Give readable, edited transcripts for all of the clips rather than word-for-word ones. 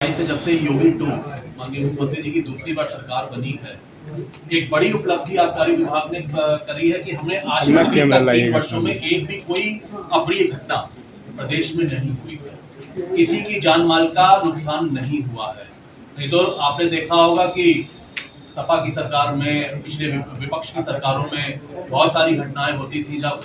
से जब से योगी 2 माननीय मुख्यमंत्री जी की दूसरी बार सरकार बनी है, एक बड़ी उपलब्धि आबकारी विभाग ने करी है कि हमने आज तक 3 वर्षों में एक भी कोई अप्रिय घटना प्रदेश में नहीं हुई है। किसी की जान माल का नुकसान नहीं हुआ है। नहीं तो आपने देखा होगा कि सपा की सरकार में, पिछले विपक्ष की सरकारों में बहुत सारी घटनाएं होती थी जब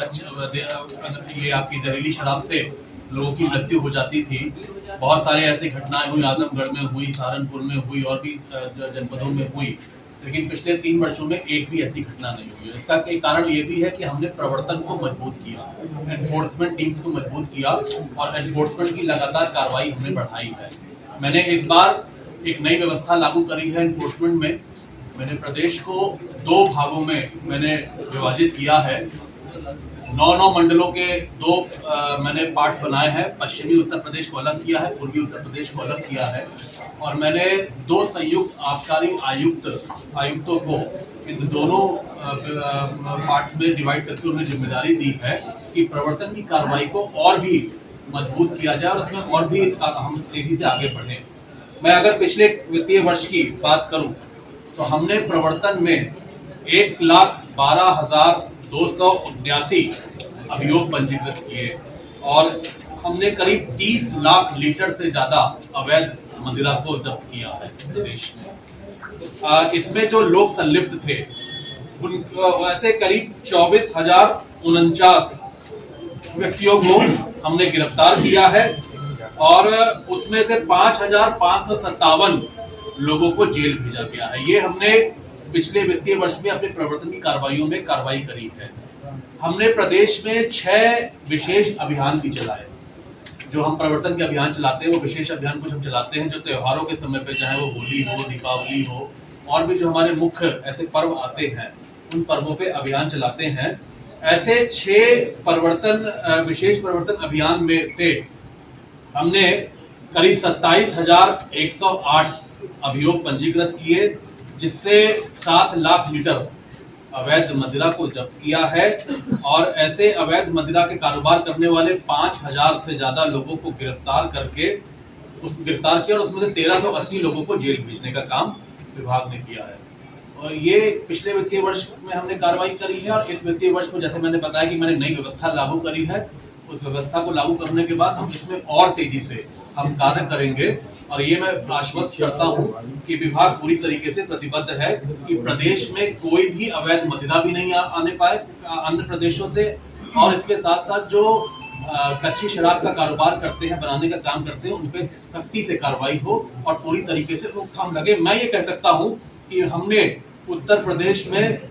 ये आपकी जहरीली शराब से लोगों की मृत्यु हो जाती थी। बहुत सारे ऐसी घटनाएं हुई, आजमगढ़ में हुई, सहारनपुर में हुई और भी जनपदों में हुई, लेकिन पिछले 3 वर्षों में एक भी ऐसी घटना नहीं हुई। इसका एक कारण ये भी है कि हमने प्रवर्तन को मजबूत किया, एनफोर्समेंट टीम्स को मजबूत किया और एनफोर्समेंट की लगातार कार्रवाई हमने बढ़ाई है। मैंने इस बार एक नई व्यवस्था लागू करी है एनफोर्समेंट में। मैंने प्रदेश को 2 भागों में मैंने विभाजित किया है। 9 मंडलों के 2 मैंने पार्ट्स बनाए हैं। पश्चिमी उत्तर प्रदेश को अलग किया है, पूर्वी उत्तर प्रदेश को अलग किया है और मैंने 2 संयुक्त आबकारी आयुक्तों को इन दोनों पार्ट्स में डिवाइड करके उन्हें जिम्मेदारी दी है कि प्रवर्तन की कार्रवाई को और भी मजबूत किया जाए और उसमें और भी हम तेजी से आगे बढ़ें। मैं अगर पिछले वित्तीय वर्ष की बात करूं तो हमने प्रवर्तन में 1,12,279 अभियोग पंजीकृत किए और हमने करीब 30 लाख लीटर से ज्यादा अवैध मदिरा को जब्त किया है प्रदेश में। इसमें जो लोग संलिप्त थे वैसे करीब 24,049 व्यक्तियों को हमने गिरफ्तार किया है और उसमें से 5,557 लोगों को जेल भेजा गया है। ये हमने पिछले वित्तीय वर्ष में अपने प्रवर्तन की कार्रवाइयों में कार्रवाई करी है। हमने प्रदेश में 6 विशेष अभियान भी चलाए। जो हम प्रवर्तन के अभियान चलाते हैं वो विशेष अभियान कुछ हम चलाते हैं जो त्योहारों के समय पे, चाहे वो होली हो, दीपावली हो और भी जो हमारे मुख्य ऐसे पर्व आते हैं उन पर्वों पे अभियान चलाते हैं। ऐसे 6 विशेष प्रवर्तन अभियान में से हमने करीब 27,108 अभियोग पंजीकृत किए, जिससे 7 लाख लीटर अवैध मदिरा को जब्त किया है और ऐसे अवैध मदिरा के कारोबार करने वाले 5,000 से ज्यादा लोगों को गिरफ्तार किया और उसमें से 1,380 लोगों को जेल भेजने का काम विभाग ने किया है। और ये पिछले वित्तीय वर्ष में हमने कार्रवाई करी है और इस वित्तीय वर्ष में जैसे मैंने बताया कि मैंने नई व्यवस्था लागू करी है, उस व्यवस्था को लागू करने के बाद हम इसमें और तेजी से हम कार्य करेंगे और ये मैं आश्वस्त करता हूँ कि विभाग पूरी तरीके से प्रतिबद्ध है कि प्रदेश में कोई भी अवैध मदिरा भी नहीं आने पाए अन्य प्रदेशों से और इसके साथ साथ जो कच्ची शराब का कारोबार करते हैं, बनाने का काम करते हैं, उन पे सख्ती से कार्रवाई हो और पूरी तरीके से रोकथाम लगे। मैं ये कह सकता हूँ कि हमने उत्तर प्रदेश में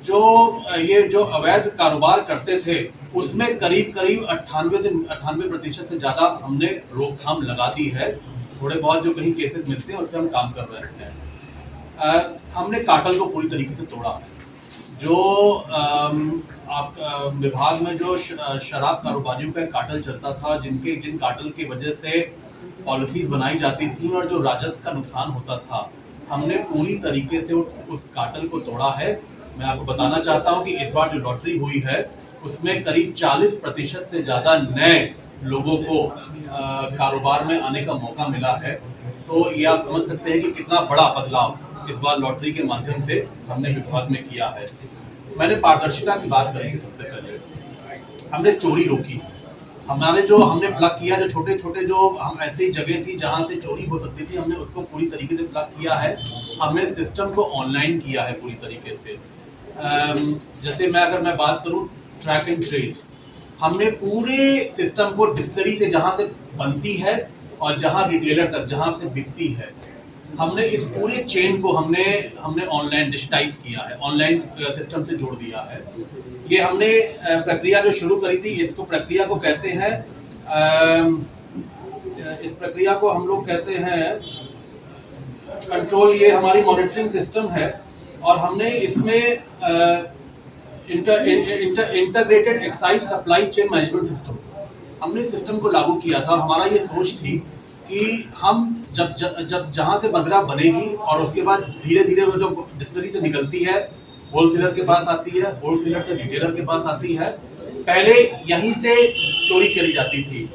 जो अवैध कारोबार करते थे उसमें करीब 98% से ज्यादा हमने रोकथाम लगा दी है। थोड़े बहुत जो कहीं केसेस मिलते हैं उस पर हम काम कर रहे हैं। हमने कार्टेल को पूरी तरीके से तोड़ा है। जो विभाग में जो शराब कारोबारियों का कार्टेल चलता था, जिन कार्टेल की वजह से पॉलिसीज बनाई जाती थी और जो राजस्व का नुकसान होता था, हमने पूरी तरीके से उस कार्टेल को तोड़ा है। मैं आपको बताना चाहता हूं कि इस बार जो लॉटरी हुई है उसमें करीब 40% से ज्यादा नए लोगों को कारोबार में आने का मौका मिला है। तो ये आप समझ सकते हैं कि कितना बड़ा बदलाव इस बार लॉटरी के माध्यम से हमने विभाग में किया है। मैंने पारदर्शिता की बात करी थी। सबसे पहले हमने चोरी रोकी। हमने प्लग किया, जो छोटे छोटे जो हम ऐसी जगह थी जहां से चोरी हो सकती थी, हमने उसको पूरी तरीके से प्लग किया है। हमने सिस्टम को ऑनलाइन किया है पूरी तरीके से। जैसे अगर मैं बात करूं ट्रैक एंड ट्रेस, हमने पूरे सिस्टम को डिस्टरी से जहां से बनती है और जहां रिटेलर तक जहां से बिकती है, हमने इस पूरे चेन को हमने ऑनलाइन डिजिटाइज किया है, ऑनलाइन सिस्टम से जोड़ दिया है। ये हमने प्रक्रिया जो शुरू करी थी, इसको प्रक्रिया को कहते हैं, इस प्रक्रिया को हम लोग कहते हैं कंट्रोल। ये हमारी मॉनिटरिंग सिस्टम है और हमने इसमें integrated excise supply chain management system, हमने सिस्टम को लागू किया था। हमारा ये सोच थी कि हम जब जहां से मदिरा बनेगी और उसके बाद धीरे धीरे वो जो डिस्टिलरी से निकलती है, होलसेलर के पास आती है, होलसेलर से रिटेलर के पास आती है, पहले यहीं से चोरी करी जाती थी।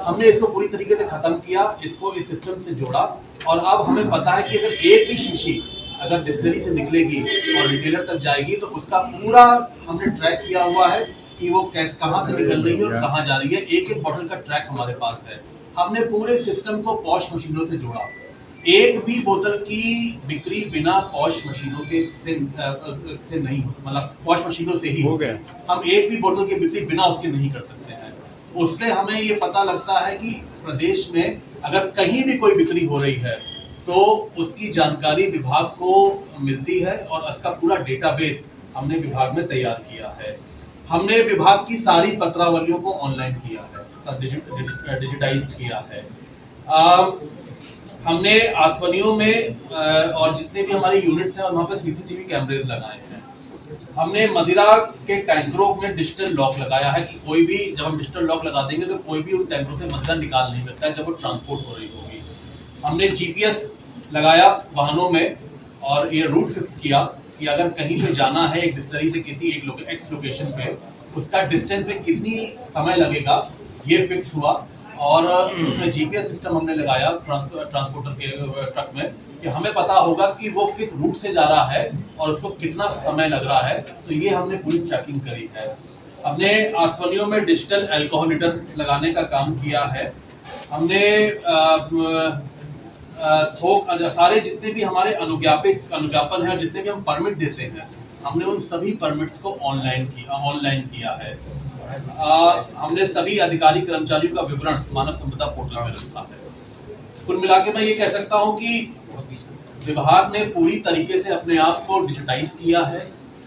हमने इसको पूरी तरीके से खत्म किया, इसको इस सिस्टम से जोड़ा और अब हमें पता है कि अगर एक भी शीशी अगर डिस्टिलरी से निकलेगी और रिटेलर तक जाएगी तो उसका पूरा हमने ट्रैक किया हुआ है कि वो कहाँ से निकल रही है और कहाँ जा रही है। एक एक बॉटल का ट्रैक हमारे पास है। हमने पूरे सिस्टम को पॉश मशीनों से जोड़ा। एक भी बोतल की बिक्री बिना पॉश मशीनों के से नहीं, मतलब पॉश मशीनों से ही हो गया। हम एक भी बोतल की बिक्री बिना उसके नहीं कर सकते हैं। उससे हमें ये पता लगता है कि प्रदेश में अगर कहीं भी कोई बिक्री हो रही है तो उसकी जानकारी विभाग को मिलती है और इसका पूरा डेटाबेस हमने विभाग में तैयार किया है। हमने विभाग की सारी पत्रावलियों को ऑनलाइन किया है, डिजिटाइज किया है। हमने आसवनियों में और जितने भी हमारे यूनिट्स हैं वहाँ पे सीसीटीवी कैमरे लगाए हैं। हमने मदिरा के टैंकरों में डिजिटल लॉक लगाया है कि कोई भी, जब हम डिजिटल लॉक लगा देंगे तो कोई भी उन टैंकरों से मदिरा निकाल नहीं सकता है जब वो ट्रांसपोर्ट हो रही होगी। हमने जीपीएस लगाया वाहनों में और ये रूट फिक्स किया कि अगर कहीं पे जाना है एक डिस्टिलरी से किसी एक एक्स लोकेशन पे, उसका डिस्टेंस में कितनी समय लगेगा ये फिक्स हुआ। और उसमें जीपीएस सिस्टम हमने लगाया ट्रांसपोर्टर के ट्रक में कि हमें पता होगा कि वो किस रूट से जा रहा है और उसको कितना समय लग रहा है। तो ये हमने पूरी ट्रैकिंग करी है। हमने आसवनियों में डिजिटल अल्कोहल लगाने का काम किया है। हमने थोक सारे जितने भी हमारे अनुज्ञापन है, जितने भी हम परमिट देते हैं, हमने उन सभी परमिट्स को ऑनलाइन किया है। हमने सभी अधिकारी कर्मचारियों का विवरण मानव संपदा पोर्टल में रखा है। कुल मिला के मैं ये कह सकता हूँ कि विभाग ने पूरी तरीके से अपने आप को डिजिटाइज किया है,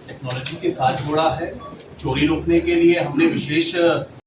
टेक्नोलॉजी के साथ जोड़ा है। चोरी रोकने के लिए हमने विशेष